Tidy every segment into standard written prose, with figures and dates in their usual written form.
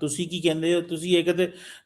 ਤੁਸੀਂ ਕੀ ਕਹਿੰਦੇ ਹੋ? ਤੁਸੀਂ ਇਹ ਕਹਿੰਦੇ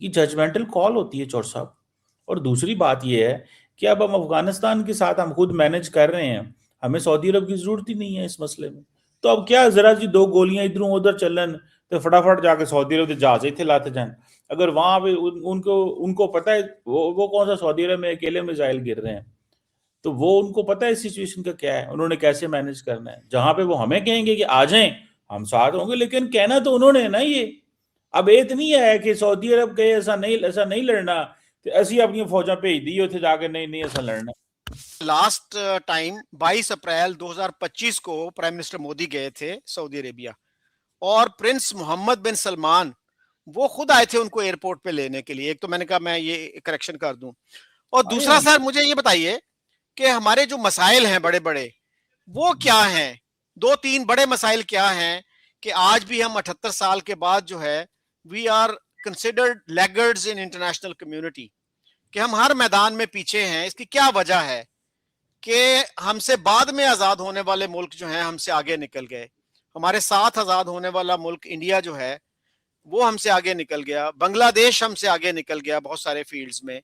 یہ ججمنٹل کال ہوتی ہے چور صاحب. اور دوسری بات یہ ہے کہ اب ہم افغانستان کے ساتھ ہم خود مینج کر رہے ہیں, ہمیں سعودی عرب کی ضرورت ہی نہیں ہے اس مسئلے میں. تو اب کیا ذرا جی 2 گولیاں ادھروں ادھر چلن تو فٹافٹ جا کے سعودی عرب کے جہاز ہی لاتے جائیں. اگر وہاں پہ ان کو پتہ ہے وہ کون سا سعودی عرب میں اکیلے میزائل گر رہے ہیں, تو وہ ان کو پتہ ہے اس سچویشن کا کیا ہے, انہوں نے کیسے مینج کرنا ہے. جہاں پہ وہ ہمیں کہیں گے کہ آ جائیں ہم ساتھ ہوں گے, لیکن کہنا تو انہوں نے نا. یہ اب اتنی ہے کہ سعودی عرب کہے ایسا نہیں لڑنا تو ایسی اپنی فوجاں بھیج دی اتنے جا کے نہیں ایسا لڑنا. لاسٹ ٹائم 22 اپریل 2025 کو پرائم منسٹر مودی گئے تھے سعودی عربیہ, اور پرنس محمد بن سلمان وہ خود آئے تھے ان کو ایئرپورٹ پہ لینے کے لیے. ایک تو میں نے کہا میں یہ کریکشن کر دوں, اور دوسرا سر مجھے یہ بتائیے کہ ہمارے جو مسائل ہیں بڑے بڑے وہ کیا ہیں. 2-3 بڑے مسائل کیا ہیں کہ آج بھی ہم 78 سال کے بعد جو ہے we are considered laggards in international community, کہ ہم ہر میدان میں پیچھے ہیں. اس کی کیا وجہ ہے کہ ہم سے بعد میں آزاد ہونے والے ملک جو ہیں ہم سے آگے نکل گئے. ہمارے ساتھ آزاد ہونے والا ملک انڈیا جو ہے وہ ہم سے آگے نکل گیا, بنگلہ دیش ہم سے آگے نکل گیا بہت سارے فیلڈز میں.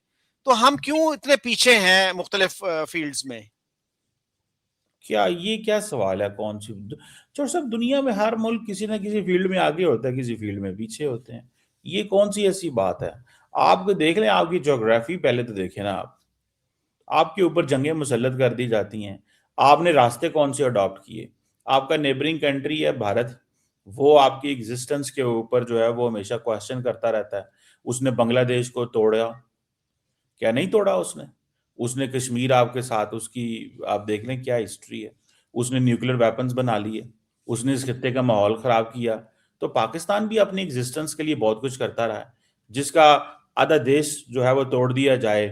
تو ہم کیوں اتنے پیچھے ہیں مختلف فیلڈز میں؟ کیا یہ کیا سوال ہے؟ کون سی چور صاحب, دنیا میں ہر ملک کسی نہ کسی فیلڈ میں آگے ہوتا ہے, کسی فیلڈ میں پیچھے ہوتے ہیں. یہ کون سی ایسی بات ہے؟ آپ کو دیکھ لیں, آپ کی جغرافی پہلے تو دیکھیں نا. آپ کے اوپر جنگیں مسلط کر دی جاتی ہیں, آپ نے راستے کون سے اڈاپٹ کیے؟ آپ کا نیبرنگ کنٹری ہے بھارت, وہ آپ کی ایگزسٹنس کے اوپر جو ہے وہ ہمیشہ کوشچن کرتا رہتا ہے. اس نے بنگلہ دیش کو توڑا کیا؟ نہیں توڑا اس نے کشمیر آپ کے ساتھ, اس کی آپ دیکھ لیں کیا ہسٹری ہے. اس نے نیوکلیر ویپنز بنا لیے, اس نے اس خطے کا ماحول خراب کیا. تو پاکستان بھی اپنی ایگزسٹنس کے لیے بہت کچھ کرتا رہا ہے, جس کا آدھا دیش جو ہے وہ توڑ دیا جائے,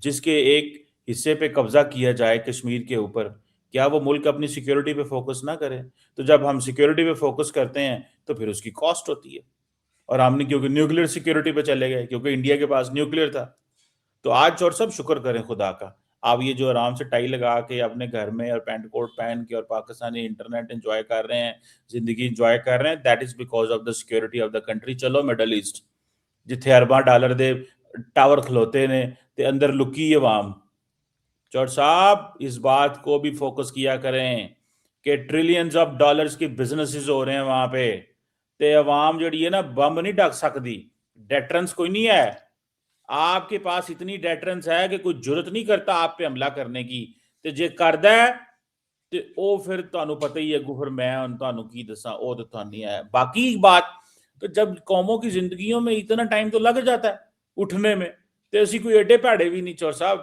جس کے ایک حصے پہ قبضہ کیا جائے کشمیر کے اوپر. کیا وہ ملک اپنی سیکیورٹی پہ فوکس نہ کرے؟ تو جب ہم سیکیورٹی پہ فوکس کرتے ہیں تو پھر اس کی کاسٹ ہوتی ہے. اور ہم نے کیونکہ نیوکلیر سیکیورٹی پہ چلے گئے, کیونکہ انڈیا کے پاس نیوکلیر تھا. تو آج چور سب شکر کریں خدا کا, آپ یہ جو آرام سے ٹائی لگا کے اپنے گھر میں اور پینٹ کوٹ پہن کے اور پاکستانی انٹرنیٹ انجوائے کر رہے ہیں, زندگی انجوائے کر رہے ہیں, that is because of the security of the country. چلو مڈل ایسٹ جتھے ارباں ڈالر دے ٹاور کھلوتے نے تے اندر لکی عوام. چور صاحب اس بات کو بھی فوکس کیا کریں کہ ٹریلینز آف ڈالرز کی بزنسز ہو رہے ہیں وہاں پہ, تے عوام جڑی ہے نا بم نہیں ڈک سکتی. ڈیٹرنس کوئی نہیں ہے آپ کے پاس, اتنی ڈیٹرنس ہے کہ کوئی جرت نہیں کرتا آپ پہ حملہ کرنے کی. تے جے کردا ہے تے او پھر تانوں پتہ ہی ہے گفر میں ان تانوں کی دساں او تے تھانوں نہیں ہے. باقی بات تو جب قوموں کی زندگیوں میں اتنا ٹائم تو لگ جاتا ہے اٹھنے میں, تے اسی کوئی ایڈے پیڑے بھی نہیں چور صاحب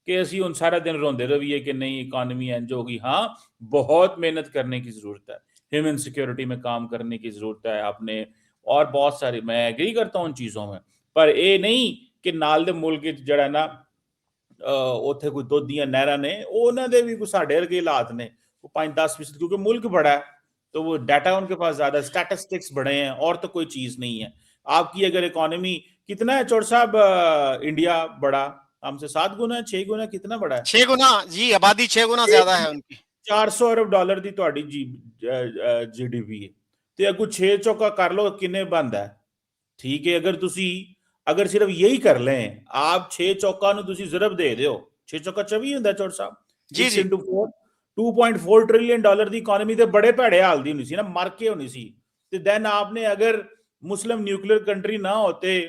کہ اسی ان سارا دن روندے رہیے کہ نہیں اکانومی انج ہوگی. ہاں بہت محنت کرنے کی ضرورت ہے, ہیومن سیکیورٹی میں کام کرنے کی ضرورت ہے آپ نے, اور بہت ساری میں ایگری کرتا ہوں ان چیزوں میں. پر اے نہیں کہ نال دے ملک جڑا نا اوتھے کوئی دودھیاں نہراں نے انہاں دے بھی کوئی ساڈے ورگے حالات نے, وہ 5-10%, کیونکہ ملک بڑا ہے تو وہ ڈیٹا ان کے پاس زیادہ, اسٹیٹسٹکس بڑے ہیں, اور تو کوئی چیز نہیں ہے. آپ کی اگر اکانومی کتنا ہے چور صاحب, انڈیا بڑا ہم سے 7 گنا 6 گنا کتنا بڑا ہے؟ 6 گنا جی, آبادی 6 گنا زیادہ ہے ان کی. 400 ارب ڈالر دی تہاڈی جی ڈی پی ہے, تے اگوں 6 چوکا کر لو کنے بندا ہے. ٹھیک ہے, اگر صرف یہی کر لیں آپ 6 چوکا نو تسی ضرب دے دیو, 6 چوکا 24 ہوندا چور صاحب, جی 6 جی into 4 $2.4 ٹریلین دی اکانومی تے بڑے پیڑے حال دی ہونی سی نا, مر کے ہونی سی. تے دین آپ نے اگر مسلم نیوکلیر کنٹری نہ ہوتے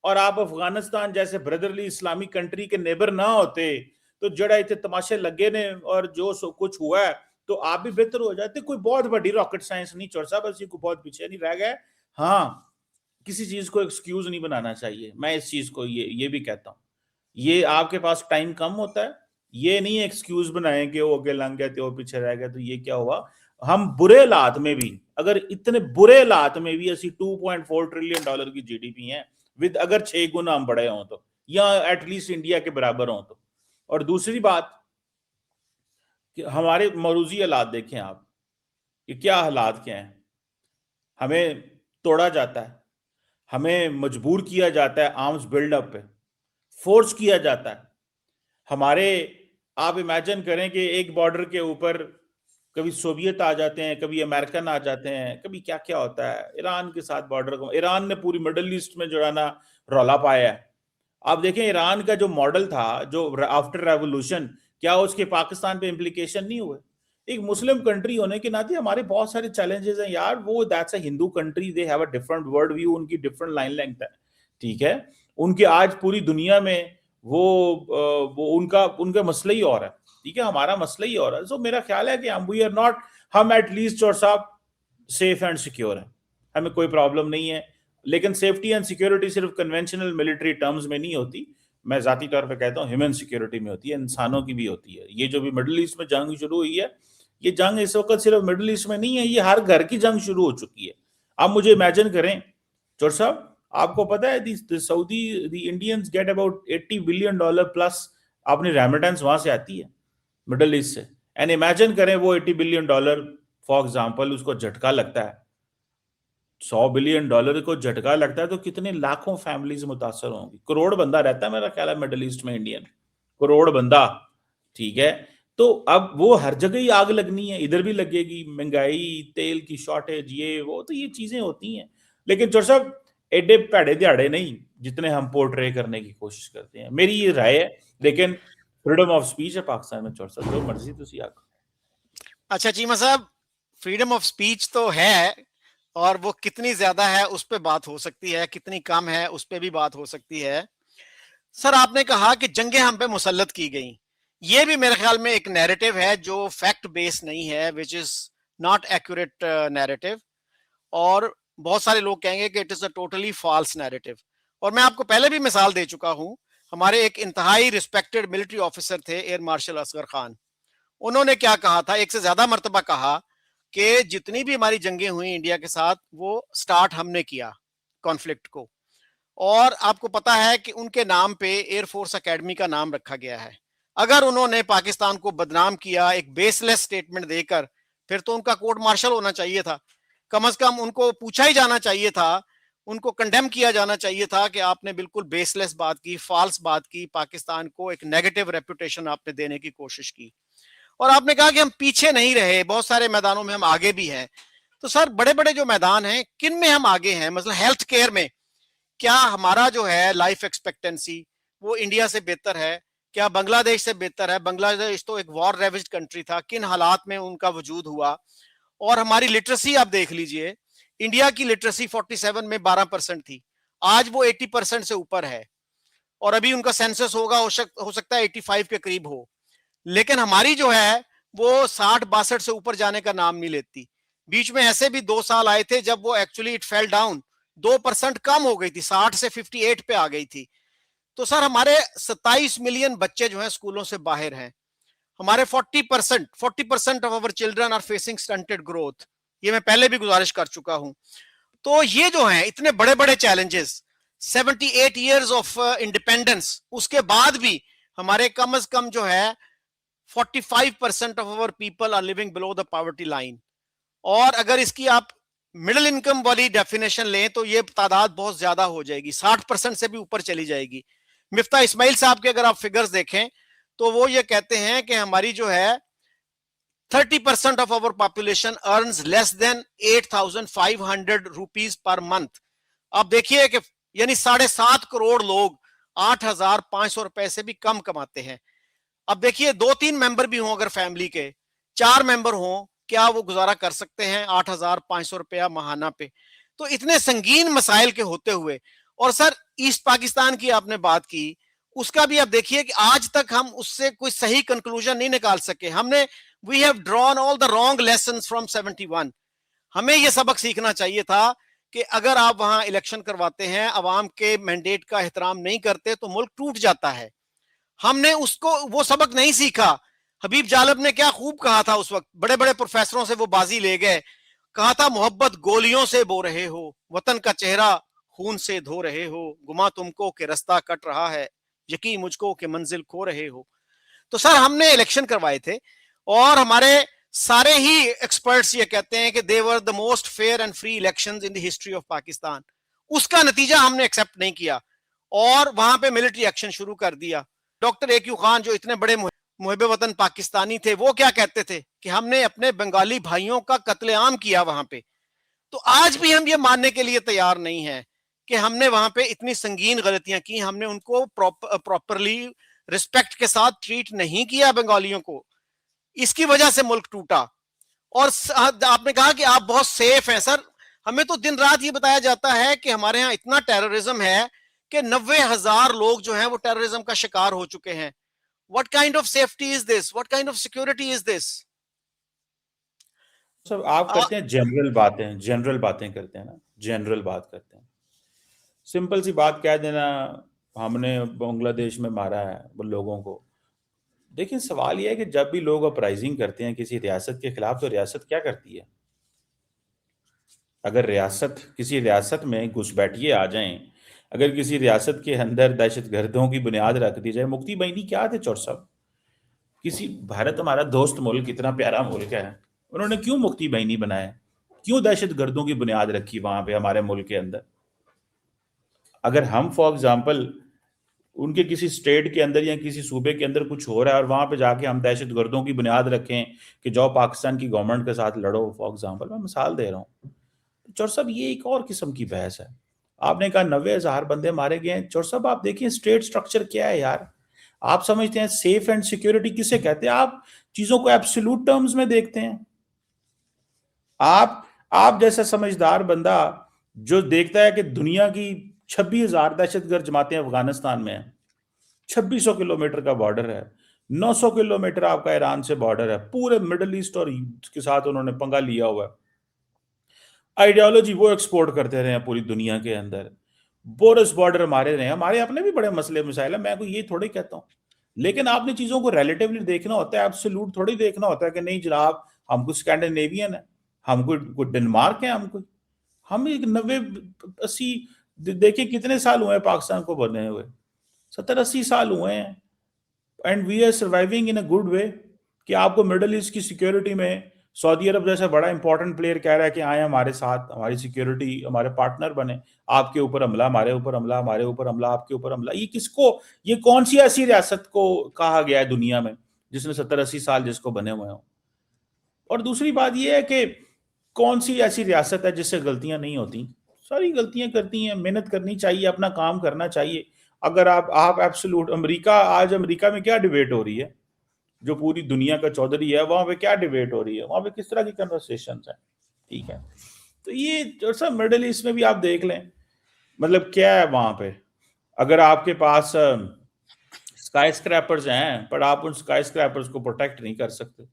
اور آپ افغانستان جیسے بردرلی اسلامی کنٹری کے نیبر نہ ہوتے, تو جڑا ایتھے تماشے لگے نے اور جو کچھ ہوا ہے تو آپ بھی بہتر ہو جاتے. کوئی بہت بڑی راکٹ سائنس نہیں چور صاحب, اسی کو بہت پیچھے نہیں رہ گئے. ہاں کسی چیز کو ایکسکیوز نہیں بنانا چاہیے, میں اس چیز کو یہ بھی کہتا ہوں. یہ آپ کے پاس ٹائم کم ہوتا ہے, یہ نہیں ایکسکیوز بنائیں کہ وہ اگے لنگ گئے تو وہ پیچھے رہ گئے تو یہ کیا ہوا. ہم برے حالات میں بھی, اگر اتنے برے حالات میں بھی اسی $2.4 ٹریلین کی جی ڈی پی ہیں, ود اگر 6 گنا ہم بڑے ہوں تو, یا ایٹ لیسٹ انڈیا کے برابر ہوں تو. اور دوسری بات کہ ہمارے موروثی حالات دیکھیں آپ کہ کیا حالات کیا ہیں. ہمیں توڑا جاتا ہے, ہمیں مجبور کیا جاتا ہے آرمز بلڈ اپ پہ, فورس کیا جاتا ہے. ہمارے آپ امیجن کریں کہ ایک بارڈر کے اوپر کبھی سوویت آ جاتے ہیں، کبھی امریکن آ جاتے ہیں، کبھی کیا کیا ہوتا ہے. ایران کے ساتھ بارڈر کو، ایران نے پوری مڈل ایسٹ میں جو ہے نا رولا پایا ہے. آپ دیکھیں ایران کا جو ماڈل تھا جو آفٹر ریولوشن، کیا اس کے پاکستان پہ امپلیکیشن نہیں ہوئے؟ ایک مسلم کنٹری ہونے کے ناطے ہمارے بہت سارے چیلنجز ہیں یار. وہ that's a Hindu country, they have a different world view, ان کی ڈفرنٹ لائن لینتھ ہے. ٹھیک ہے، ان کے آج پوری دنیا میں وہ ان کا مسئلہ ہی اور ہے. ٹھیک ہے، ہمارا مسئلہ ہی اور ہے. سو میرا خیال ہے کہ ہم ایٹ لیسٹ اور صاحب سیف اینڈ سیکیور ہیں، ہمیں کوئی پرابلم نہیں ہے. لیکن سیفٹی اینڈ سیکیورٹی صرف کنونشنل ملٹری ٹرمز میں نہیں ہوتی. میں ذاتی طور پہ کہتا ہوں ہیومن سیکیورٹی میں ہوتی ہے، انسانوں کی بھی ہوتی ہے. یہ جو بھی مڈل ایسٹ میں جنگ شروع ہوئی ہے، یہ جنگ اس وقت صرف مڈل ایسٹ میں نہیں ہے، یہ ہر گھر کی جنگ شروع ہو چکی ہے. آپ مجھے امیجن کریں چور صاحب، آپ کو پتا ہے the Indians get about $80 billion plus اپنی ریمیٹنس وہاں سے آتی ہے مڈل ایسٹ سے. اینڈ امیجن کریں وہ $80 بلین فار ایگزامپل اس کو جھٹکا لگتا ہے، $100 بلین کو جھٹکا لگتا ہے تو کتنے لاکھوں فیملیز متاثر ہوں گی. کروڑ بندہ رہتا ہے میرا خیال ہے مڈل ایسٹ میں، انڈین کروڑ بندہ. ٹھیک ہے، تو اب وہ ہر جگہ ہی آگ لگنی ہے، ادھر بھی لگے گی. مہنگائی، تیل کی شارٹیج، یہ وہ، تو یہ چیزیں ہوتی ہیں. لیکن چور صاحب ایڈے پیڑے دیہڑے نہیں جتنے ہم پورٹرے کرنے کی کوشش کرتے ہیں، میری یہ رائے ہے. لیکن فریڈم آف سپیچ ہے پاکستان میں چور صاحب، جو مرضی تسی آکھو. اچھا چیمہ صاحب، فریڈم آف سپیچ تو ہے، اور وہ کتنی زیادہ ہے اس پہ بات ہو سکتی ہے، کتنی کم ہے اس پہ بھی بات ہو سکتی ہے. سر آپ نے کہا کہ جنگیں ہم پہ مسلط کی گئیں، یہ بھی میرے خیال میں ایک نیریٹو ہے جو فیکٹ بیس نہیں ہے، وچ از ناٹ ایکوریٹ نیریٹو. اور بہت سارے لوگ کہیں گے کہ it is a totally false narrative. اور میں آپ کو پہلے بھی مثال دے چکا ہوں، ہمارے ایک انتہائی ریسپیکٹڈ ملٹری آفیسر تھے ایئر مارشل اصغر خان. انہوں نے کیا کہا تھا، ایک سے زیادہ مرتبہ کہا کہ جتنی بھی ہماری جنگیں ہوئی انڈیا کے ساتھ، وہ سٹارٹ ہم نے کیا کانفلکٹ کو. اور آپ کو پتا ہے کہ ان کے نام پہ ایئر فورس اکیڈمی کا نام رکھا گیا ہے. اگر انہوں نے پاکستان کو بدنام کیا ایک بیس لیس سٹیٹمنٹ دے کر، پھر تو ان کا کورٹ مارشل ہونا چاہیے تھا. کم از کم ان کو پوچھا ہی جانا چاہیے تھا، ان کو کنڈیم کیا جانا چاہیے تھا کہ آپ نے بالکل بیس لیس بات کی، فالس بات کی، پاکستان کو ایک نیگیٹو ریپوٹیشن آپ نے دینے کی کوشش کی. اور آپ نے کہا کہ ہم پیچھے نہیں رہے، بہت سارے میدانوں میں ہم آگے بھی ہیں. تو سر بڑے بڑے جو میدان ہیں کن میں ہم آگے ہیں؟ مثلا ہیلتھ کیئر میں کیا ہمارا جو ہے لائف ایکسپیکٹنسی وہ انڈیا سے بہتر ہے؟ کیا بنگلہ دیش سے بہتر ہے؟ بنگلہ دیش تو ایک وار ریویجڈ کنٹری تھا، کن حالات میں ان کا وجود ہوا؟ اور ہماری لٹریسی آپ دیکھ لیجئے، انڈیا کی لٹریسی 47 میں 12% تھی، آج وہ 80% سے اوپر ہے. اور ابھی ان کا سینسس ہوگا، ہو سکتا ہے 85 کے قریب ہو. لیکن ہماری جو ہے وہ 60-62 سے اوپر جانے کا نام نہیں لیتی. بیچ میں ایسے بھی 2 سال آئے تھے جب وہ ایکچولی اٹ فیل ڈاؤن، 2% کم ہو گئی تھی، 60 سے 58 پہ آ گئی تھی. تو سر ہمارے 27 ملین بچے جو ہیں اسکولوں سے باہر ہیں، ہمارے 40% of our children are facing stunted growth. یہ میں پہلے بھی گزارش کر چکا ہوں. تو یہ جو ہیں اتنے بڑے بڑے چیلنجز، 78 ایئرز آف انڈیپینڈنس، اس کے بعد بھی ہمارے کم از کم جو ہے 45% of our people are living below the poverty line. اور اگر اس کی آپ مڈل انکم والی ڈیفینیشن لیں تو یہ تعداد بہت زیادہ ہو جائے گی، 60% سے بھی اوپر چلی جائے گی. مفتاح اسماعیل صاحب کے اگر آپ فگرز دیکھیں تو وہ یہ کہتے ہیں کہ ہماری جو ہے 30% آف اور پاپولیشن ارنز لیس دین 8,500 روپیز پر منتھ. آپ دیکھیے کہ یعنی 7.5 کروڑ لوگ 8,500 روپے سے بھی کم کماتے ہیں. اب دیکھیے 2-3 ممبر بھی ہوں اگر فیملی کے، 4 ممبر ہوں، کیا وہ گزارا کر سکتے ہیں 8,500 روپیہ ماہانہ پہ؟ تو اتنے سنگین مسائل کے ہوتے ہوئے، اور سر ایسٹ پاکستان کی آپ نے بات کی، اس کا بھی آپ دیکھیے کہ آج تک ہم اس سے کوئی صحیح کنکلوژن نہیں نکال سکے. ہم نے we have drawn all the wrong lessons from 71. ہمیں یہ سبق سیکھنا چاہیے تھا کہ اگر آپ وہاں الیکشن کرواتے ہیں، عوام کے مینڈیٹ کا احترام نہیں کرتے تو ملک ٹوٹ جاتا ہے. ہم نے اس کو وہ سبق نہیں سیکھا. حبیب جالب نے کیا خوب کہا تھا اس وقت، بڑے بڑے پروفیسروں سے وہ بازی لے گئے، کہا تھا محبت گولیوں سے بو رہے ہو، وطن کا چہرہ خون سے دھو رہے ہو، گما تم کو کہ رستہ کٹ رہا ہے، یقین مجھ کو کہ منزل کھو رہے ہو. تو سر ہم نے الیکشن کروائے تھے، اور ہمارے سارے ہی ایکسپرٹس یہ کہتے ہیں کہ they were the most fair and free elections in the history of Pakistan. اس کا نتیجہ ہم نے ایکسپٹ نہیں کیا اور وہاں پہ ملٹری ایکشن شروع کر دیا. ڈاکٹر اے کیو خان جو اتنے بڑے محب وطن پاکستانی تھے وہ کیا کہتے تھے کہ ہم نے اپنے بنگالی بھائیوں کا قتل عام کیا وہاں پہ. تو آج بھی ہم یہ ماننے کے لیے تیار نہیں ہیں کہ ہم نے وہاں پہ اتنی سنگین غلطیاں کی, ہم نے ان کو پراپرلی رسپیکٹ کے ساتھ ٹریٹ نہیں کیا بنگالیوں کو, اس کی وجہ سے ملک ٹوٹا. اور آپ نے کہا کہ آپ بہت سیف ہیں. سر ہمیں تو دن رات یہ بتایا جاتا ہے کہ ہمارے ہاں اتنا ٹیررزم ہے کہ 90,000 لوگ جو ہیں وہ ٹیررزم کا شکار ہو چکے ہیں. What kind of safety is this? What kind of security is this? سب آپ کرتے ہیں جنرل باتیں کرتے ہیں نا, جنرل بات کرتے ہیں. سمپل سی بات کہہ دینا ہم نے بنگلہ دیش میں مارا ہے وہ لوگوں کو. دیکھیں سوال یہ ہے کہ جب بھی لوگ اپرائزنگ کرتے ہیں کسی ریاست کے خلاف تو ریاست کیا کرتی ہے؟ اگر کسی ریاست میں گھسپیٹیے آ جائیں, اگر کسی ریاست کے اندر دہشت گردوں کی بنیاد رکھ دی جائے, مفتی بینی کیا تھے چور صاحب؟ بھارت ہمارا دوست ملک, اتنا پیارا ملک ہے, انہوں نے کیوں مفتی بینی بنایا؟ کیوں دہشت گردوں کی بنیاد رکھی وہاں پہ ہمارے ملک کے اندر؟ اگر ہم فار ایگزامپل ان کے کسی اسٹیٹ کے اندر یا کسی صوبے کے اندر کچھ ہو رہا ہے اور وہاں پہ جا کے ہم دہشت گردوں کی بنیاد رکھیں کہ جاؤ پاکستان کی گورنمنٹ کے ساتھ لڑو, فار ایگزامپل میں مثال دے رہا ہوں, چور صاحب یہ ایک اور قسم کی بحث ہے. آپ نے کہا 90,000 بندے مارے گئے ہیں. چور صاحب آپ دیکھیں اسٹیٹ سٹرکچر کیا ہے یار. آپ سمجھتے ہیں سیف اینڈ سیکیورٹی کسے کہتے ہیں؟ آپ چیزوں کو ایبسولوٹ ٹرمز میں دیکھتے ہیں. آپ جیسا سمجھدار بندہ جو دیکھتا ہے کہ دنیا کی 26,000 دہشت گرد جماعتیں افغانستان میں ہیں, 2600 کلومیٹر کا بارڈر ہے, 900 کلومیٹر آپ کا ایران سے بارڈر ہے, پورے مڈل ایسٹ اور کے ساتھ انہوں نے پنگا لیا ہوا ہے. آئیڈیالوجی وہ ایکسپورٹ کرتے رہے ہیں پوری دنیا کے اندر, بورس بارڈر ہمارے رہے ہیں, ہمارے اپنے بھی بڑے مسئلے مسائل ہیں, میں کوئی یہ تھوڑی کہتا ہوں. لیکن آپ نے چیزوں کو ریلیٹیولی دیکھنا ہوتا ہے, ایبسولوٹ تھوڑی دیکھنا ہوتا ہے کہ نہیں جناب ہم کوئی اسکینڈینیوین ہے, ہم کوئی ڈنمارک ہیں, ہم 90-80 دیکھیں کتنے سال ہوئے ہیں پاکستان کو بنے ہوئے, 70-80 سال ہوئے ہیں. And we are surviving in a good way. کہ آپ کو مڈل ایسٹ کی سیکیورٹی میں سعودی عرب جیسا بڑا امپورٹنٹ پلیئر کہہ رہا ہے کہ آئیں ہمارے ساتھ, ہماری سیکیورٹی, ہمارے پارٹنر بنے, آپ کے اوپر حملہ, ہمارے اوپر حملہ, ہمارے اوپر حملہ, آپ کے اوپر حملہ. یہ کون سی ایسی ریاست کو کہا گیا ہے دنیا میں جس نے 70-80 سال جس کو بنے ہوئے ہوں؟ اور دوسری بات یہ ہے کہ کون سی ایسی ریاست ہے جس سے غلطیاں نہیں ہوتی؟ ساری غلطیاں کرتی ہیں. محنت کرنی چاہیے, اپنا کام کرنا چاہیے. اگر آپ ایبسولوٹ آج امریکہ میں کیا ڈیبیٹ ہو رہی ہے, جو پوری دنیا کا چودھری ہے, وہاں پہ کیا ڈیبیٹ ہو رہی ہے, وہاں پہ کس طرح کی کنورسیشنز ہیں. ٹھیک ہے, تو یہ سب مڈل ایسٹ میں بھی آپ دیکھ لیں مطلب کیا ہے وہاں پہ. اگر آپ کے پاس اسکائی اسکریپرز ہیں پر آپ ان اسکائی اسکریپرز کو پروٹیکٹ نہیں کر سکتے.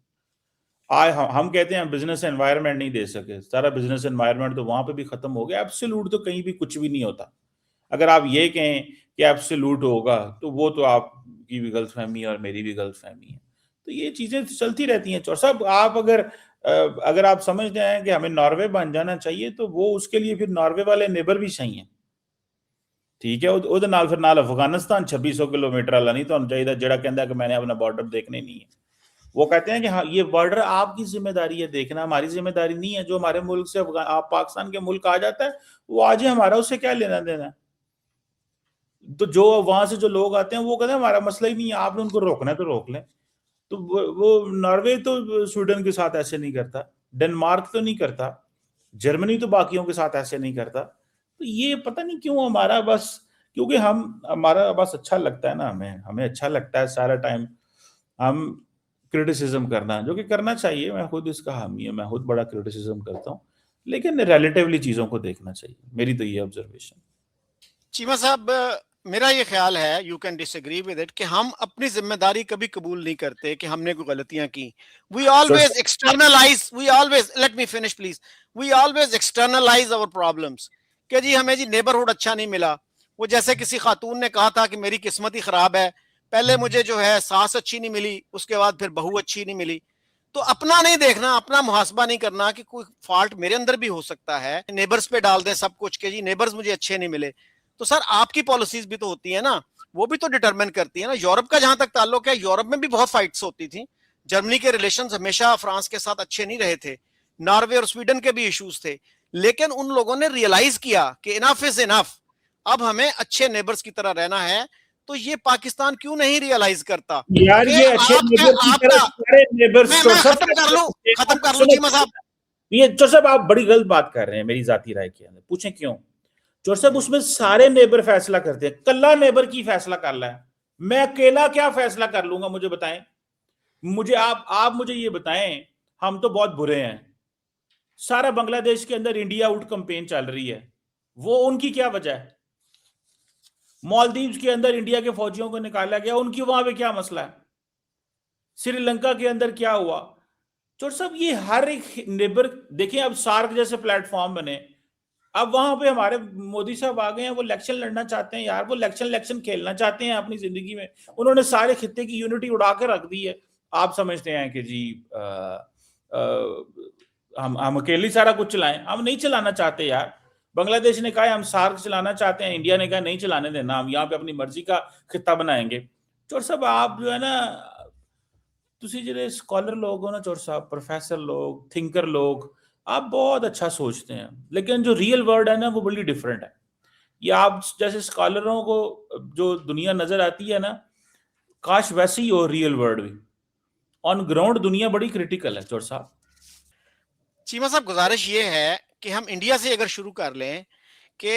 ہم کہتے ہیں بزنس انوائرمنٹ نہیں دے سکے, سارا بزنس انوائرمنٹ تو وہاں پہ بھی ختم ہو گیا. ایبسولوٹ تو کہیں بھی کچھ بھی نہیں ہوتا. اگر آپ یہ کہیں کہ ایبسولوٹ ہوگا تو وہ تو آپ کی بھی غلط فہمی ہے اور میری بھی غلط فہمی ہے. تو یہ چیزیں چلتی رہتی ہیں. چور صاحب آپ اگر آپ سمجھتے ہیں کہ ہمیں ناروے بن جانا چاہیے تو وہ اس کے لیے پھر ناروے والے نیبر بھی چاہیے. ٹھیک ہے, وہ نال پھر نال افغانستان 2600 کلومیٹر والا نہیں تو چاہیے جڑا کہتا ہے کہ میں نے اپنا بارڈر دیکھنے نہیں ہے. وہ کہتے ہیں کہ ہاں یہ بارڈر آپ کی ذمہ داری ہے دیکھنا, ہماری ذمہ داری نہیں ہے. جو ہمارے ملک سے آپ پاکستان کے ملک آ جاتا ہے وہ آج ہمارا اس سے کیا لینا دینا ہے. تو جو وہاں سے جو لوگ آتے ہیں وہ کہتے ہیں ہمارا مسئلہ ہی نہیں ہے, آپ نے ان کو روکنا ہے تو روک لیں. تو وہ ناروے تو سویڈن کے ساتھ ایسے نہیں کرتا, ڈنمارک تو نہیں کرتا, جرمنی تو باقیوں کے ساتھ ایسے نہیں کرتا. تو یہ پتہ نہیں کیوں ہمارا بس, کیونکہ ہمارا بس اچھا لگتا ہے نا, ہمیں اچھا لگتا ہے سارا ٹائم ہم کرٹیسزم کرنا, جو کہ کرنا چاہیے. میں خود اس کا حامی ہوں, میں خود بڑا کرٹیسزم کرتا ہوں, لیکن ریلیٹیولی چیزوں کو دیکھنا چاہیے. میری تو یہ آبزرویشن. چیمہ صاحب میرا یہ خیال ہے, you can disagree with it, کہ ہم اپنی ذمہ داری کبھی قبول نہیں کرتے کہ ہم نے کوئی غلطیاں کی. We always externalise, let me finish please, we always externalise our problems کہ جی ہمیں جی نیبرہڈ اچھا نہیں ملا. وہ جیسے کسی خاتون نے کہا تھا کہ میری قسمت ہی خراب ہے, پہلے مجھے جو ہے ساس اچھی نہیں ملی, اس کے بعد پھر بہو اچھی نہیں ملی. تو اپنا نہیں دیکھنا, اپنا محاسبہ نہیں کرنا کہ کوئی فالٹ میرے اندر بھی ہو سکتا ہے, نیبرز پہ ڈال دیں سب کچھ کہ جی نیبرز مجھے اچھے نہیں ملے. تو سر آپ کی پالیسیز بھی تو ہوتی ہیں نا, وہ بھی تو ڈٹرمن کرتی ہے نا. یورپ کا جہاں تک تعلق ہے, یورپ میں بھی بہت فائٹس ہوتی تھیں. جرمنی کے ریلیشنز ہمیشہ فرانس کے ساتھ اچھے نہیں رہے تھے, ناروے اور سویڈن کے بھی ایشوز تھے. لیکن ان لوگوں نے ریئلائز کیا کہ انف از انف, اب ہمیں اچھے نیبرز کی طرح رہنا ہے. تو یہ پاکستان کیوں نہیں ریئلائز کرتا یار کہ یہ اچھے نیبر کی آپ طرح کا سارے نیبر میں ختم کر لوں چیمہ صاحب. یہ چور صاحب آپ بڑی غلط بات کر رہے ہیں میری ذاتی رائے کے اندر. پوچھیں کیوں؟ چور صاحب اس میں سارے نیبر فیصلہ کرتے ہیں. کلا نیبر کی فیصلہ کر رہا ہے, میں اکیلا کیا فیصلہ کر لوں گا؟ مجھے بتائیں, مجھے آپ مجھے یہ بتائیں. ہم تو بہت برے ہیں. سارا بنگلہ دیش کے اندر انڈیا آؤٹ کمپین چل رہی ہے, وہ ان کی کیا وجہ ہے؟ مالدیوز کے اندر انڈیا کے فوجیوں کو نکالا گیا, ان کی وہاں پہ کیا مسئلہ ہے؟ سری لنکا کے اندر کیا ہوا؟ چور صاحب یہ ہر ایک نیبر دیکھیں, اب سارک جیسے پلیٹ فارم بنے, اب وہاں پہ ہمارے مودی صاحب آ گئے ہیں, وہ الیکشن لڑنا چاہتے ہیں یار, وہ الیکشن کھیلنا چاہتے ہیں اپنی زندگی میں. انہوں نے سارے خطے کی یونٹی اڑا کے رکھ دی ہے. آپ سمجھتے ہیں کہ جی ہم اکیلے سارا کچھ چلائیں؟ ہم نہیں چلانا چاہتے یار. بنگلہ دیش نے کہا ہم سارک چلانا چاہتے ہیں, انڈیا نے کہا نہیں چلانے دینا, ہم یہاں پہ اپنی مرضی کا خطہ بنائیں گے. چور صاحب آپ جو ہے نا, تسی جڑے اسکالر لوگ ہو نا چور صاحب, پروفیسر لوگ, تھنکر لوگ, آپ بہت اچھا سوچتے ہیں, لیکن جو ریئل ورلڈ ہے نا وہ بڑی ڈیفرنٹ ہے. یہ آپ جیسے اسکالروں کو جو دنیا نظر آتی ہے نا, کاش ویسے ہی ہو ریئل ورلڈ بھی. آن گراؤنڈ دنیا بڑی کریٹیکل ہے چور صاحب. چیمہ صاحب گزارش یہ ہے کہ ہم انڈیا سے اگر شروع کر لیں کہ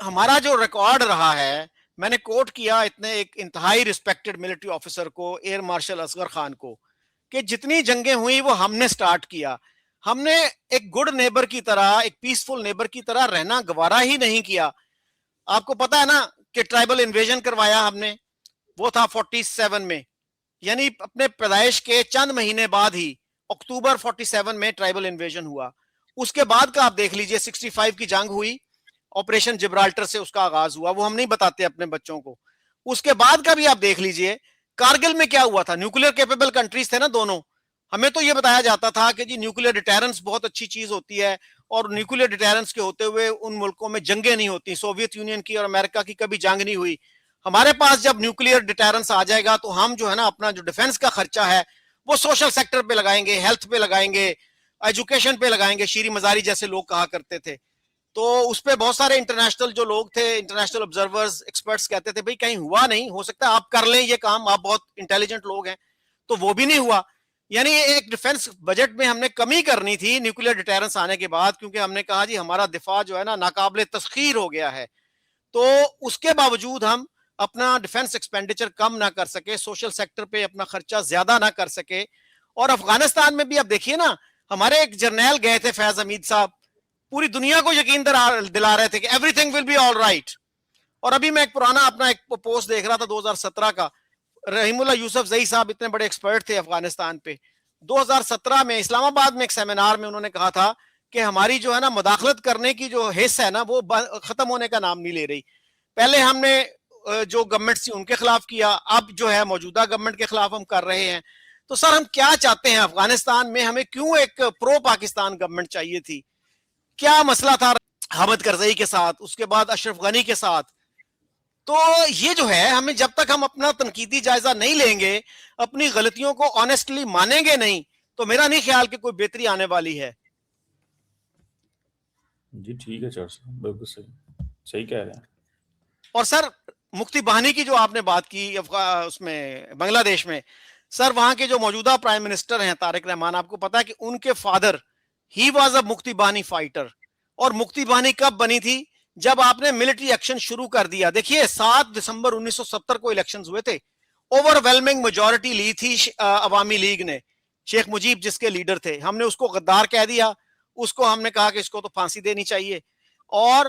ہمارا جو ریکارڈ رہا ہے, میں نے کوٹ کیا اتنے ایک انتہائی ریسپیکٹڈ ملٹری آفیسر کو, ایئر مارشل اصغر خان کو, کہ جتنی جنگیں ہوئی وہ ہم نے سٹارٹ کیا. ہم نے ایک گڈ نیبر کی طرح, ایک پیسفل نیبر کی طرح رہنا گوارا ہی نہیں کیا. آپ کو پتا ہے نا کہ ٹرائبل انویژن کروایا ہم نے, وہ تھا 47 میں, یعنی اپنے پیدائش کے چند مہینے بعد ہی, اکتوبر 47 میں ٹرائبل انویژن ہوا. اس کے بعد کا آپ دیکھ لیجئے 65 کی جنگ ہوئی, آپریشن جبرالٹر سے اس کا آغاز ہوا, وہ ہم نہیں بتاتے اپنے بچوں کو. اس کے بعد کا بھی آپ دیکھ لیجئے, کارگل میں کیا ہوا تھا, نیوکلیر کیپیبل کنٹریز تھے نا دونوں. ہمیں تو یہ بتایا جاتا تھا کہ جی نیوکلیر ڈیٹرنس بہت اچھی چیز ہوتی ہے, اور نیوکلیر ڈیٹرنس کے ہوتے ہوئے ان ملکوں میں جنگیں نہیں ہوتی. سوویت یونین کی اور امریکہ کی کبھی جنگ نہیں ہوئی. ہمارے پاس جب نیوکلیر ڈیٹرنس آ جائے گا تو ہم جو ہے نا اپنا جو ڈیفنس کا خرچہ ہے وہ سوشل سیکٹر پہ لگائیں گے, ہیلتھ پہ لگائیں گے, ایجوکیشن پہ لگائیں گے. شیری مزاری جیسے لوگ کہا کرتے تھے. تو اس پہ بہت سارے انٹرنیشنل جو لوگ تھے, انٹرنیشنل آبزرورز, ایکسپرٹس کہتے تھے بھئی کہیں ہوا نہیں, ہو سکتا ہے آپ کر لیں یہ کام, آپ بہت انٹیلیجنٹ لوگ ہیں. تو وہ بھی نہیں ہوا. یعنی ایک ڈیفنس بجٹ میں ہم نے کمی کرنی تھی نیوکلیر ڈیٹرنس آنے کے بعد, کیونکہ ہم نے کہا جی ہمارا دفاع جو ہے نا ناقابل تسخیر ہو گیا ہے. تو اس کے باوجود ہم اپنا ڈیفنس ایکسپینڈیچر کم نہ کر سکے, سوشل سیکٹر پہ اپنا خرچہ زیادہ نہ کر سکے. اور افغانستان میں بھی آپ دیکھیے نا, ہمارے ایک جرنیل گئے تھے فیض حمید صاحب, پوری دنیا کو یقین دلا رہے تھے کہ everything will be all right. اور ابھی میں ایک پرانا اپنا ایک پوسٹ دیکھ رہا تھا 2017 کا, رحیم اللہ یوسف زئی صاحب اتنے بڑے ایکسپرٹ تھے افغانستان پہ, 2017 میں اسلام آباد میں ایک سیمینار میں انہوں نے کہا تھا کہ ہماری جو ہے نا مداخلت کرنے کی جو حص ہے نا وہ ختم ہونے کا نام نہیں لے رہی. پہلے ہم نے جو گورنمنٹ تھی ان کے خلاف کیا, اب جو ہے موجودہ گورنمنٹ کے خلاف ہم کر رہے ہیں. تو سر ہم کیا چاہتے ہیں افغانستان میں, ہمیں کیوں ایک پرو پاکستان گورنمنٹ چاہیے تھی؟ کیا مسئلہ تھا حامد کرزئی کے ساتھ, اس کے بعد اشرف غنی کے ساتھ؟ تو یہ جو ہے, ہمیں جب تک ہم اپنا تنقیدی جائزہ نہیں لیں گے, اپنی غلطیوں کو آنےسٹلی مانیں گے نہیں, تو میرا نہیں خیال کہ کوئی بہتری آنے والی ہے. جی ٹھیک ہے چور صاحب, بالکل صحیح کہہ رہے ہیں. اور سر مفتی بہانی کی جو آپ نے بات کی اس میں بنگلہ دیش میں, سر وہاں کے جو موجودہ پرائم منسٹر ہیں طارق رحمان, آپ کو پتا ہے کہ ان کے فادر ہی واز اے مفتی بہانی فائٹر. اور مفتی بہانی کب بنی تھی؟ جب آپ نے ملٹری ایکشن شروع کر دیا. دیکھیے 7 دسمبر 1970 کو الیکشنز ہوئے تھے, اوور ویلمنگ میجورٹی لی تھی عوامی لیگ نے, شیخ مجیب جس کے لیڈر تھے. ہم نے اس کو غدار کہہ دیا, اس کو ہم نے کہا کہ اس کو تو پھانسی دینی چاہیے. اور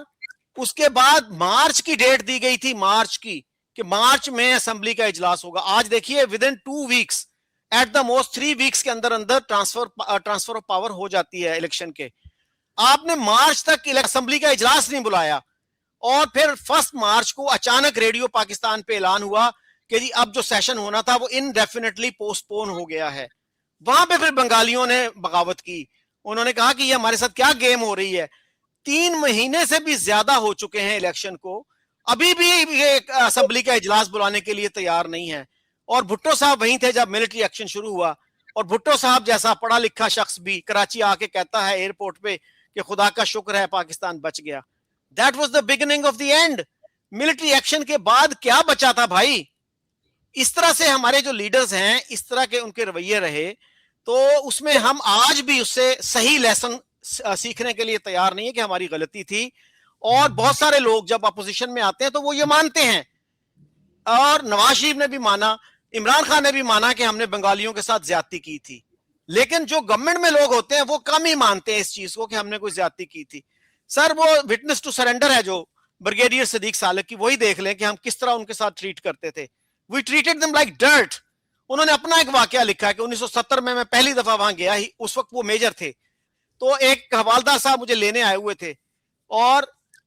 اس کے بعد مارچ کی ڈیٹ دی گئی تھی, مارچ کی, کہ مارچ میں اسمبلی کا اجلاس ہوگا. آج دیکھیے ودن 2 ویکس, ایٹ دا موسٹ 3 ویکس کے اندر اندر ٹرانسفر آف پاور ہو جاتی ہے الیکشن کے. آپ نے مارچ تک اسمبلی کا اجلاس نہیں بلایا, اور پھر 1 مارچ کو اچانک ریڈیو پاکستان پہ اعلان ہوا کہ جی اب جو سیشن ہونا تھا وہ انڈیفینیٹلی پوسٹ پون ہو گیا ہے. وہاں پہ پھر بنگالیوں نے بغاوت کی, انہوں نے کہا کہ یہ ہمارے ساتھ کیا گیم ہو رہی ہے, 3 مہینے سے بھی زیادہ ہو چکے ہیں الیکشن کو, ابھی بھی یہ اسمبلی کا اجلاس بلانے کے لیے تیار نہیں ہے. اور بھٹو صاحب وہیں تھے جب ملٹری ایکشن شروع ہوا, اور بھٹو صاحب جیسا پڑھا لکھا شخص بھی کراچی آ کے کہتا ہے ایئرپورٹ پہ کہ خدا کا شکر ہے پاکستان بچ گیا. That was the beginning of the end. Military action کے بعد کیا بچا تھا بھائی؟ اس طرح سے ہمارے جو لیڈرز ہیں اس طرح کے ان کے رویے رہے تو اس میں ہم آج بھی اس سے صحیح لیسن سیکھنے کے لیے تیار نہیں ہے کہ ہماری غلطی تھی. اور بہت سارے لوگ جب اپوزیشن میں آتے ہیں تو وہ یہ مانتے ہیں, اور نواز شریف نے بھی مانا, عمران خان نے بھی مانا کہ ہم نے بنگالیوں کے ساتھ زیادتی کی تھی, لیکن جو گورنمنٹ میں لوگ ہوتے ہیں وہ کم ہی مانتے ہیں اس چیز کو کہ ہم نے کوئی زیادتی کی تھی. سر وہ وٹنس ٹو سرنڈر ہے جو بریگیڈیئر صدیق سالک کی, وہی دیکھ لیں کہ ہم کس طرح ان کے ساتھ ٹریٹ کرتے تھے. We treated them like dirt. انہوں نے اپنا ایک واقعہ لکھا کہ 1970 میں پہلی دفعہ وہاں گیا ہی, اس وقت وہ میجر تھے, تو ایک حوالدار صاحب مجھے لینے آئے ہوئے تھے اور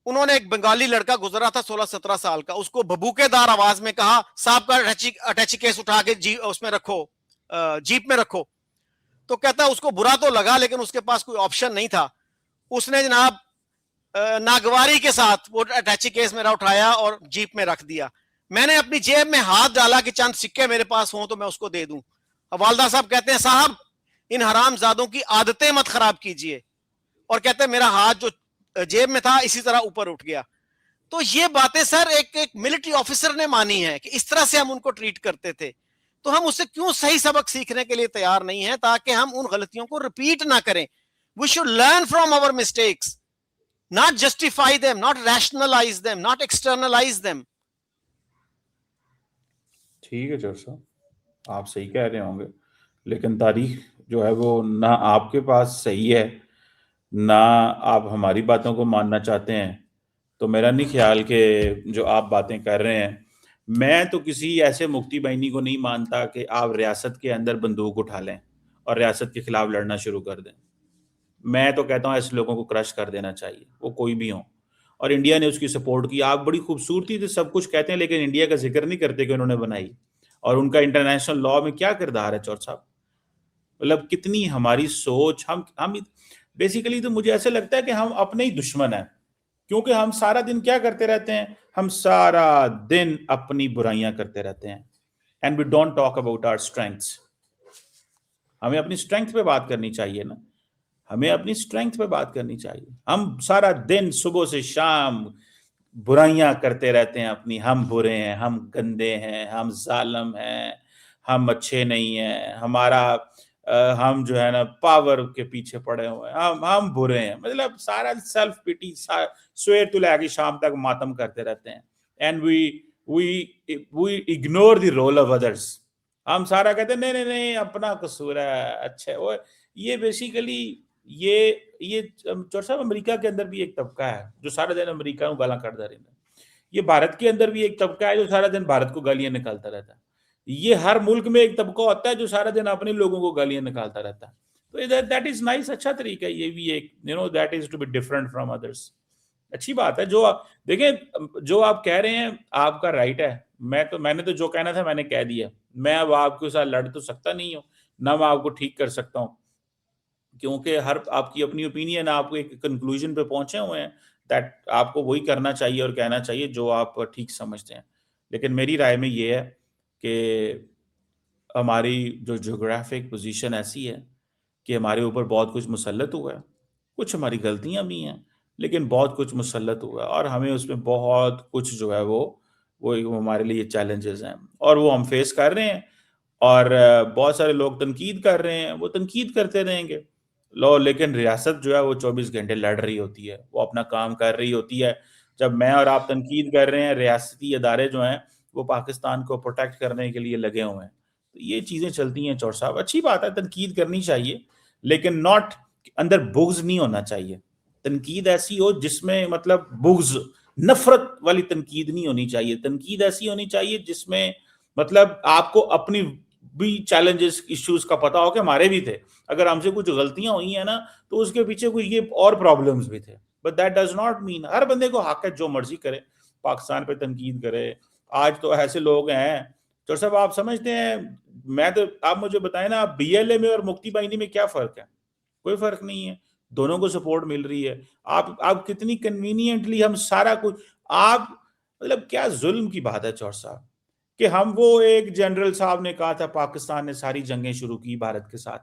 انہوں نے ایک بنگالی لڑکا گزرا تھا 16-17 سال کا, اس کو بھبوکے دار آواز میں کہا صاحب کا اٹیچی کیس اٹھا کے اس میں رکھو, جیپ میں رکھو. تو کہتا اس کو برا تو لگا لیکن اس کے پاس کوئی آپشن نہیں تھا. اس نے جناب ناگواری کے ساتھ وہ اٹیچی کیس میرا اٹھایا اور جیپ میں رکھ دیا. میں نے اپنی جیب میں ہاتھ ڈالا کہ چند سکے میرے پاس ہوں تو میں اس کو دے دوں. والدہ صاحب کہتے ہیں صاحب ان حرام زادوں کی عادتیں مت خراب کیجئے, اور کہتے ہیں میرا ہاتھ جو جیب میں تھا اسی طرح اوپر اٹھ گیا. تو یہ باتیں سر ایک ملٹری آفیسر نے مانی ہے کہ اس طرح سے ہم ان کو ٹریٹ کرتے تھے, تو ہم اس سے کیوں صحیح سبق سیکھنے کے لیے تیار نہیں ہیں تاکہ ہم ان غلطیوں کو ریپیٹ نہ کریں. We should learn from our mistakes, not justify them, not rationalize them, not externalize them. ٹھیک ہے چور صاحب آپ صحیح کہہ رہے ہوں گے, لیکن تاریخ جو ہے وہ نہ آپ کے پاس صحیح ہے نہ آپ ہماری باتوں کو ماننا چاہتے ہیں. تو میرا نہیں خیال کہ جو آپ باتیں کر رہے ہیں, میں تو کسی ایسے مفتی بینی کو نہیں مانتا کہ آپ ریاست کے اندر بندوق اٹھا لیں اور ریاست کے خلاف لڑنا شروع کر دیں. میں تو کہتا ہوں ایسے لوگوں کو کرش کر دینا چاہیے, وہ کوئی بھی ہوں. اور انڈیا نے اس کی سپورٹ کی, آپ بڑی خوبصورتی سے سب کچھ کہتے ہیں لیکن انڈیا کا ذکر نہیں کرتے کہ انہوں نے بنائی, اور ان کا انٹرنیشنل لاء میں کیا کردار ہے چور صاحب. مطلب کتنی ہماری سوچ, ہم بیسیکلی تو مجھے ایسے لگتا ہے کہ ہم اپنے ہی دشمن ہیں, کیونکہ ہم سارا دن کیا کرتے رہتے ہیں, ہم سارا دن اپنی برائیاں کرتے رہتے ہیں. And we don't talk about our strengths. ہمیں اپنی اسٹرینگتھ پہ بات کرنی چاہیے نا, ہمیں اپنی اسٹرینگتھ پہ بات کرنی چاہیے. ہم سارا دن صبح سے شام برائیاں کرتے رہتے ہیں اپنی, ہم برے ہیں, ہم گندے ہیں, ہم ظالم ہیں, ہم اچھے نہیں ہیں, ہم جو ہے نا پاور کے پیچھے پڑے ہوئے ہیں, ہم برے ہیں. مطلب سارا سیلف پیٹی سویر تو لے کے شام تک ماتم کرتے رہتے ہیں. And we ignore the role of others. ہم سارا کہتے ہیں نہیں نہیں اپنا قصور ہے, اچھا. یہ بیسیکلی یہ چور صاحب امریکہ کے اندر بھی ایک طبقہ ہے جو سارا دن امریکہ کو گالیاں کرتا رہتا ہے. یہ بھارت کے اندر بھی ایک طبقہ ہے جو سارا دن بھارت کو گالیاں نکالتا رہتا ہے. یہ ہر ملک میں ایک طبقہ ہوتا ہے جو سارا دن اپنے لوگوں کو گالیاں نکالتا رہتا ہے. تو دیٹ از نائس, اچھا طریقہ ہے یہ بھی ایک, that is to be different from others. اچھی بات ہے. جو دیکھیں جو آپ کہہ رہے ہیں آپ کا رائٹ ہے. میں نے تو جو کہنا تھا میں نے کہہ دیا. میں اب آپ کے ساتھ لڑ تو سکتا نہیں ہوں, نہ میں آپ کو ٹھیک کر سکتا ہوں, کیونکہ ہر آپ کی اپنی اوپینین, آپ ایک کنکلوژن پہ پہنچے ہوئے ہیں. دیٹ آپ کو وہی کرنا چاہیے اور کہنا چاہیے جو آپ ٹھیک سمجھتے ہیں. لیکن میری رائے میں یہ ہے کہ ہماری جو جغرافک پوزیشن ایسی ہے کہ ہمارے اوپر بہت کچھ مسلط ہوا ہے. کچھ ہماری غلطیاں بھی ہیں لیکن بہت کچھ مسلط ہوا ہے, اور ہمیں اس میں بہت کچھ جو ہے وہ ہمارے لیے چیلنجز ہیں اور وہ ہم فیس کر رہے ہیں. اور بہت سارے لوگ تنقید کر رہے ہیں, وہ تنقید کرتے رہیں گے لیکن ریاست جو ہے وہ 24 گھنٹے لڑ رہی ہوتی ہے, وہ اپنا کام کر رہی ہوتی ہے. جب میں اور آپ تنقید کر رہے ہیں, ریاستی ادارے جو ہیں وہ پاکستان کو پروٹیکٹ کرنے کے لیے لگے ہوئے ہیں. تو یہ چیزیں چلتی ہیں چور صاحب. اچھی بات ہے, تنقید کرنی چاہیے لیکن ناٹ اندر بغض نہیں ہونا چاہیے. تنقید ایسی ہو جس میں مطلب بغض, نفرت والی تنقید نہیں ہونی چاہیے. تنقید ایسی ہونی چاہیے جس میں مطلب آپ کو اپنی بھی چیلنجز ایشوز کا پتا ہو کہ ہمارے بھی تھے. اگر ہم سے کچھ غلطیاں ہوئی ہیں نا تو اس کے پیچھے کچھ یہ اور پرابلمز بھی تھے. But that does not mean ہر بندے کو حق ہے جو مرضی کرے, پاکستان پہ تنقید کرے. آج تو ایسے لوگ ہیں چور صاحب, آپ سمجھتے ہیں, میں تو آپ مجھے بتائیں نا, بی ایل اے میں اور مفتی بائنی میں کیا فرق ہے؟ کوئی فرق نہیں ہے, دونوں کو سپورٹ مل رہی ہے. آپ کتنی کنوینئنٹلی ہم سارا کچھ, آپ مطلب کیا ظلم کی بات ہے چور صاحب کہ ہم وہ ایک جنرل صاحب نے کہا تھا پاکستان نے ساری جنگیں شروع کی بھارت کے ساتھ,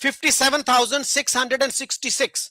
57,666।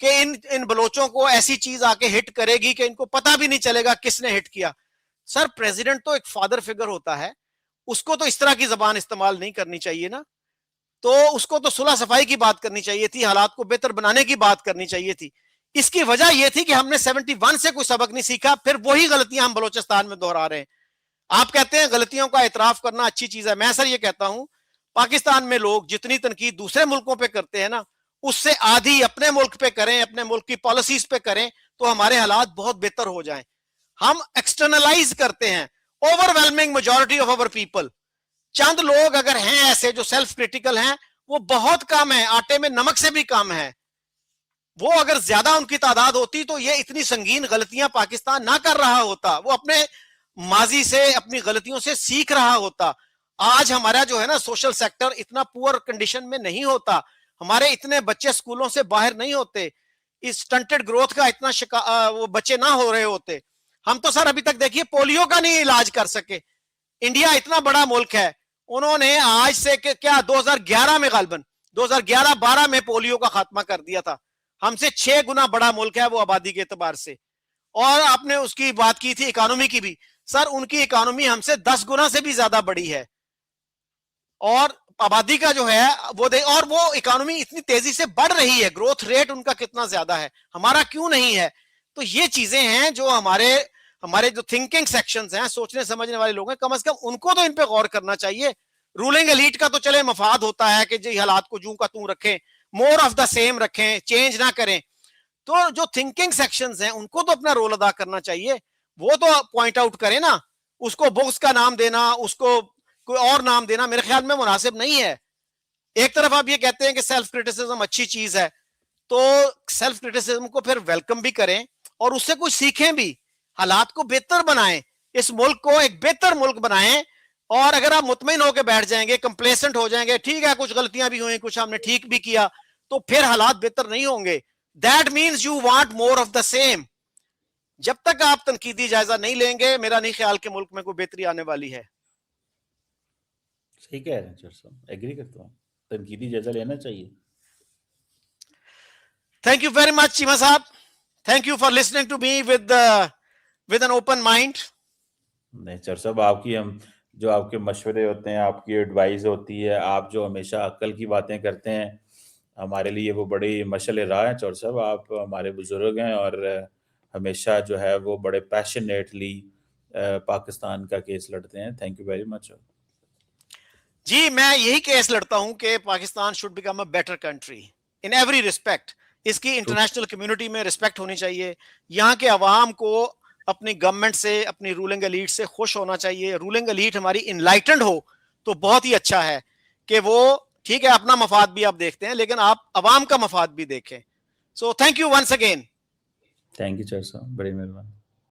کہ ان بلوچوں کو ایسی چیز آ کے ہٹ کرے گی کہ ان کو پتہ بھی نہیں چلے گا کس نے ہٹ کیا. سر پریزیڈنٹ تو ایک فادر فگر ہوتا ہے, اس کو تو اس طرح کی زبان استعمال نہیں کرنی چاہیے نا. تو اس کو تو صلح صفائی کی بات کرنی چاہیے تھی, حالات کو بہتر بنانے کی بات کرنی چاہیے تھی. اس کی وجہ یہ تھی کہ ہم نے 71 سے کوئی سبق نہیں سیکھا, پھر وہی غلطیاں ہم بلوچستان میں دہرا رہے ہیں. آپ کہتے ہیں غلطیوں کا اعتراف کرنا اچھی چیز ہے, میں سر یہ کہتا ہوں پاکستان میں لوگ جتنی تنقید دوسرے ملکوں پہ کرتے ہیں نا, اس سے آدھی اپنے ملک پہ کریں, اپنے ملک کی پالیسیز پہ کریں, تو ہمارے حالات بہت بہتر ہو جائیں. ہم ایکسٹرنلائز کرتے ہیں, over whelming majority of over people. چند لوگ اگر ہیں ایسے جو سیلف کریٹیکل ہیں, وہ بہت کم ہے, آٹے میں نمک سے بھی کم ہے. وہ اگر زیادہ ان کی تعداد ہوتی تو یہ اتنی سنگین غلطیاں پاکستان نہ کر رہا ہوتا, وہ اپنے ماضی سے اپنی غلطیوں سے سیکھ رہا ہوتا. آج ہمارا جو ہے نا سوشل سیکٹر اتنا پور کنڈیشن میں نہیں ہوتا, ہمارے اتنے بچے سکولوں سے باہر نہیں ہوتے, اس سٹنٹڈ گروتھ کا اتنا وہ بچے نہ ہو رہے ہوتے. ہم تو سر ابھی تک دیکھیے پولیو کا نہیں علاج کر سکے. انڈیا اتنا بڑا ملک ہے, انہوں نے آج سے کیا 2011 میں غالباً 2011-12 میں پولیو کا خاتمہ کر دیا تھا. ہم سے 6 گنا بڑا ملک ہے وہ آبادی کے اعتبار سے. اور آپ نے اس کی بات کی تھی اکانومی کی بھی, سر ان کی اکانومی ہم سے 10 گنا سے بھی زیادہ بڑی ہے, اور آبادی کا جو ہے اور وہ اکانومی اتنی تیزی سے بڑھ رہی ہے, گروتھ ریٹ ان کا کتنا زیادہ ہے, ہمارا کیوں نہیں ہے. تو یہ چیزیں ہیں جو ہمارے جو تھنکنگ سیکشنز ہیں, سوچنے سمجھنے والے لوگ ہیں, کم از کم ان کو تو ان پہ غور کرنا چاہیے. رولنگ ایلیٹ کا تو چلے مفاد ہوتا ہے کہ جی حالات کو جوں کا توں رکھیں, مور آف دا سیم رکھیں, چینج نہ کریں. تو جو تھنکنگ سیکشنز ہیں ان کو تو اپنا رول ادا کرنا چاہیے, وہ تو پوائنٹ آؤٹ کریں نا. اس کو بغض کا نام دینا, اس کو کوئی اور نام دینا میرے خیال میں مناسب نہیں ہے. ایک طرف آپ یہ کہتے ہیں کہ سیلف کرٹیسزم اچھی چیز ہے, تو سیلف کرٹیسزم کو پھر ویلکم بھی کریں اور اس سے کچھ سیکھیں بھی, حالات کو بہتر بنائیں, اس ملک کو ایک بہتر ملک بنائیں. اور اگر آپ مطمئن ہو کے بیٹھ جائیں گے, کمپلیسنٹ ہو جائیں گے, ٹھیک ہے کچھ غلطیاں بھی ہوئیں, کچھ ہم نے ٹھیک بھی کیا, تو پھر حالات بہتر نہیں ہوں گے. That means you want more of the same. جب تک آپ تنقیدی جائزہ نہیں لیں گے, میرا نہیں خیال کہ ملک میں کوئی بہتری آنے والی ہے. صحیح کہہ رہے ہیں چرچ صاحب, ایگری کرتا ہوں, تنقیدی جائزہ لینا چاہیے. Thank you very much Cheema صاحب. Thank you for listening to me with an open mind. نہیں چرچ صاحب, آپ کی جو آپ کے مشورے ہوتے ہیں, آپ کی ایڈوائز ہوتی ہے, آپ جو ہمیشہ عقل کی باتیں کرتے ہیں, ہمارے لیے وہ بڑی مشعل راہ ہیں. چرچ صاحب آپ ہمارے بزرگ ہیں اور ہمیشہ جو ہے وہ بڑے پیشنیٹلی پاکستان کا کیس لڑتے ہیں. Thank you very much. جی میں یہی کیس لڑتا ہوں کہ Pakistan should become a better country in every respect. اس کی انٹرنیشنل کمیونٹی میں رسپیکٹ ہونی چاہیے, یہاں کے عوام کو اپنی گورنمنٹ سے, اپنی رولنگ ایلیٹ سے خوش ہونا چاہیے. رولنگ ایلیٹ ہماری انلائٹنڈ ہو تو بہت ہی اچھا ہے کہ وہ ٹھیک ہے اپنا مفاد بھی آپ دیکھتے ہیں, لیکن آپ عوام کا مفاد بھی دیکھیں. So thank you once again. Thank you Church صاحب, بڑی مہربانی.